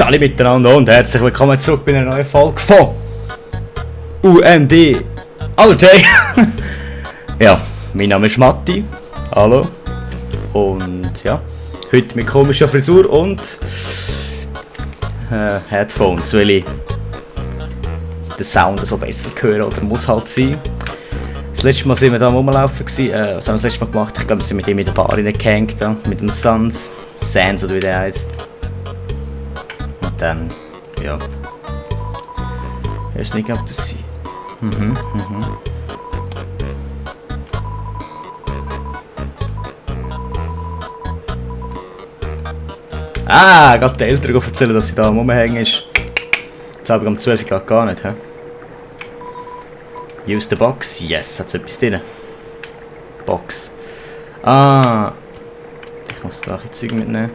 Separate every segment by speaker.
Speaker 1: Sali miteinander und herzlich willkommen zurück bei einer neuen Folge von UND All Day. Ja, mein Name ist Matti. Hallo. Und ja, heute mit komischer Frisur und Headphones, weil ich den Sound so besser hören oder muss halt sein. Das letzte Mal sind wir da am Rumlaufen. Was haben wir das letzte Mal gemacht? Ich glaube, wir sind mit ihm in der Bar reingehängt, mit dem Sans, oder wie der heisst. Und dann, ja. Ich weiß nicht, ob das sie. Gerade die Eltern erzählen, dass sie da am Rumhängen ist. Jetzt Abend um 12 Uhr geht gar nicht, hä? Use the box. Yes, hat etwas drin. Box. Ich muss da ein Zeug mitnehmen.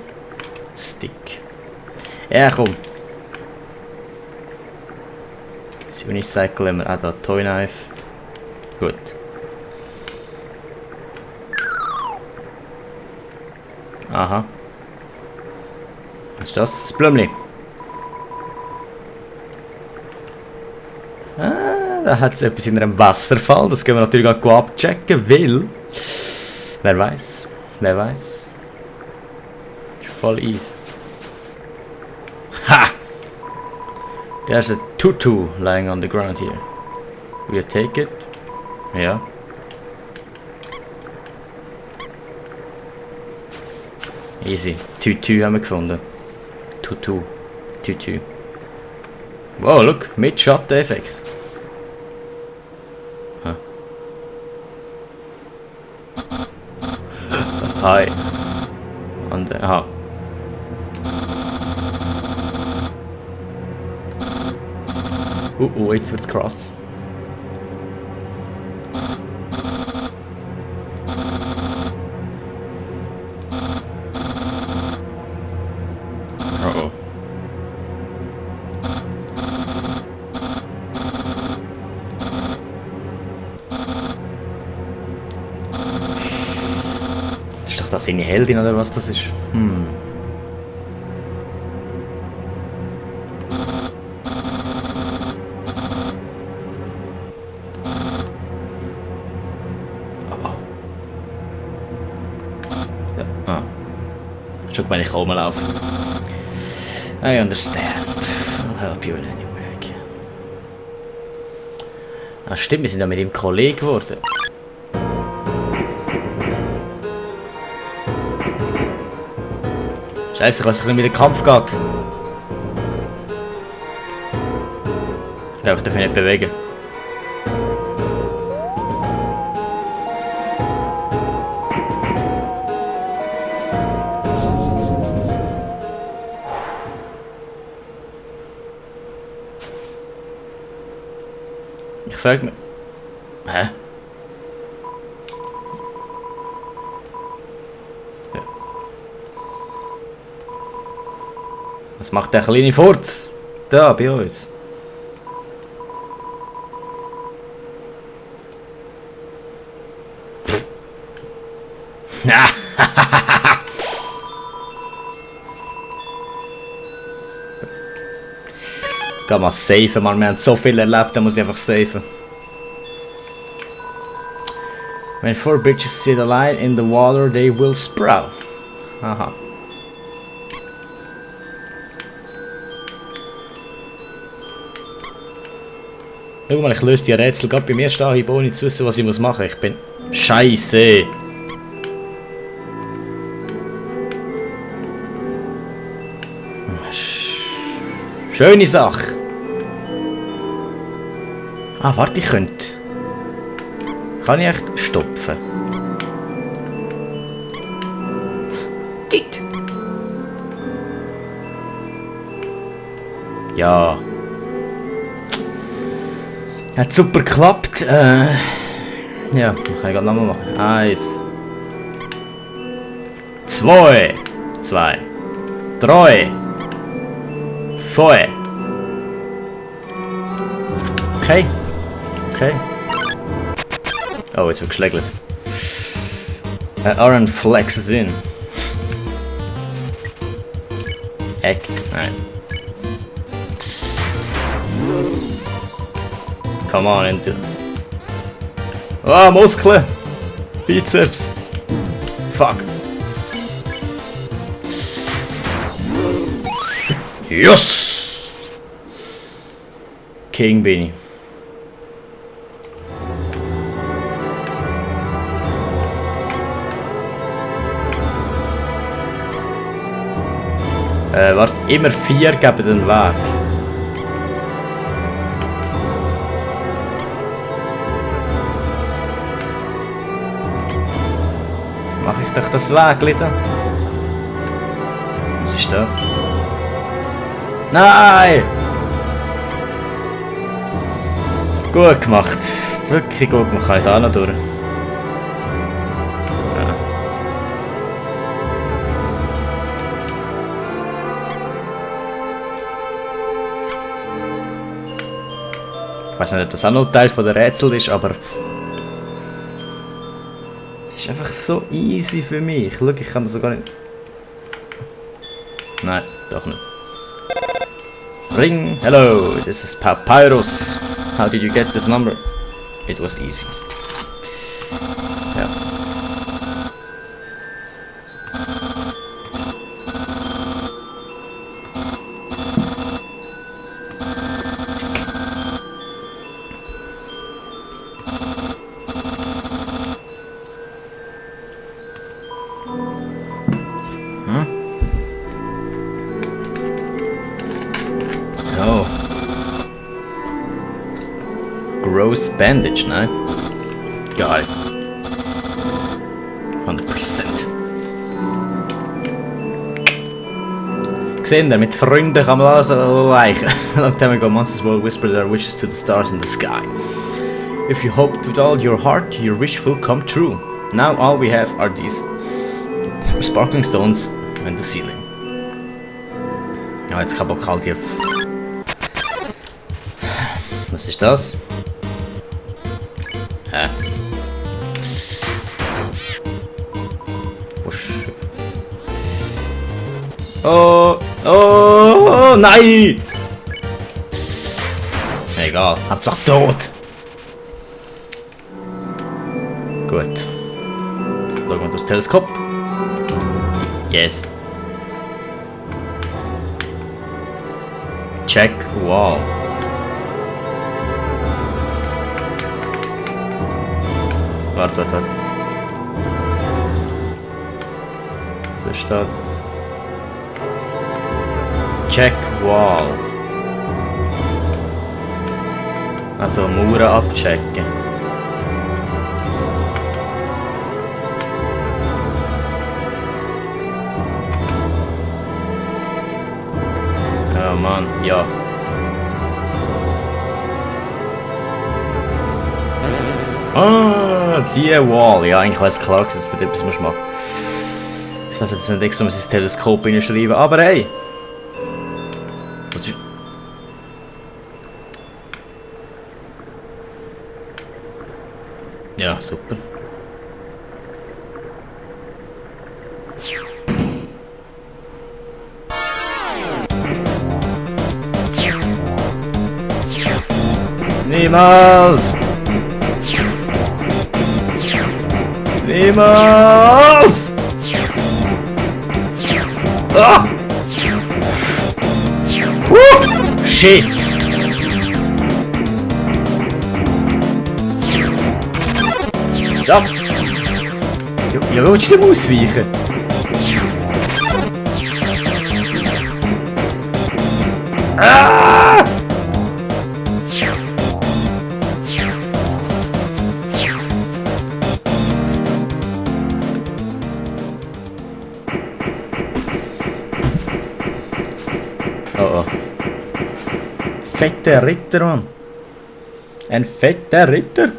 Speaker 1: Stick. Ja, komm. Das Unicycle haben wir auch da. Toy Knife. Gut. Aha. Was ist das? Das Blümli. Da hat es etwas in einem Wasserfall. Das können wir natürlich auch abchecken, weil... Wer weiß? Ist voll easy. Ha! There's a tutu lying on the ground here. Will you take it? Ja. Easy. Tutu haben wir gefunden. Tutu. Wow, look, mit Schatteneffekt. Hi. Und, aha. Jetzt wird's krass. Oh. Ist doch das seine Heldin oder was das ist? Schon gemeint, ich kann rumlaufen. I understand. I'll help you in any way I can. Ah, stimmt, wir sind ja mit ihm Kollege geworden. Scheiße, ich weiß nicht, wie der Kampf geht. Ich darf mich nicht bewegen. Ich frage mich... Hä? Ja. Was macht der kleine Furz? Da, bei uns. Kann man safen, man. Wir haben so viel erlebt, da muss ich einfach safen. When 4 bitches sit aligned in the water, they will sprout. Aha. Schau mal, ich löse die Rätsel gerade bei mir stehen, ohne zu wissen, was ich machen muss. Ich bin... Scheiße! Schöne Sache. Warte, ich könnte... Kann ich echt stopfen? Dit. Ja. Hat super geklappt. Ja, kann ich gerade nochmal machen. 1. 2. 3. 4. Okay. Oh, jetzt wird geschlägelt. Aaron flexes in. Act. Nein. Come on, Ente. Ah, Muskeln! Bizeps! Fuck! Yes! King bin ich. Warte, immer 4 geben den Weg. Mach ich doch das Weg, da? Was ist das? Nein! Gut gemacht. Wirklich gut gemacht. Kann ich da noch durch? Ich weiß nicht, ob das auch noch Teil von der Rätsel ist, aber es ist einfach so easy für mich. Schau, ich kann das sogar nicht. Nein, doch nicht. Ring, hello, this is Papyrus. How did you get this number? It was easy. Ja. Oh. Gross Bandage, nein? Geil. 100%. Gesehen, mit Freunden kann man alles erreichen. Long time ago, monsters will whisper their wishes to the stars in the sky. If you hoped with all your heart, your wish will come true. Now all we have are these sparkling stones and the ceiling. Ja, jetzt kann ich halt hier. Was ist das? Hä? Oh, oh, nein! Egal, Hauptsache tot. Gut. Schauen wir durchs Teleskop. Yes. Check wall. Warte. So steht. Check wall. Also Mauern abchecken. Oh Mann, ja. Ah, die Wall. Ja, eigentlich war es klar, dass du da etwas machen musst. Ich dachte jetzt nicht extra, muss ich das Teleskop hineinschreiben, aber hey! Was ist... Ja, super. Niemals! Niemals! Ah! Shit! Stopp! Ja, willst du dem ausweichen? Ah! Oh. Fetter Ritter, Mann. Ein fetter Ritter.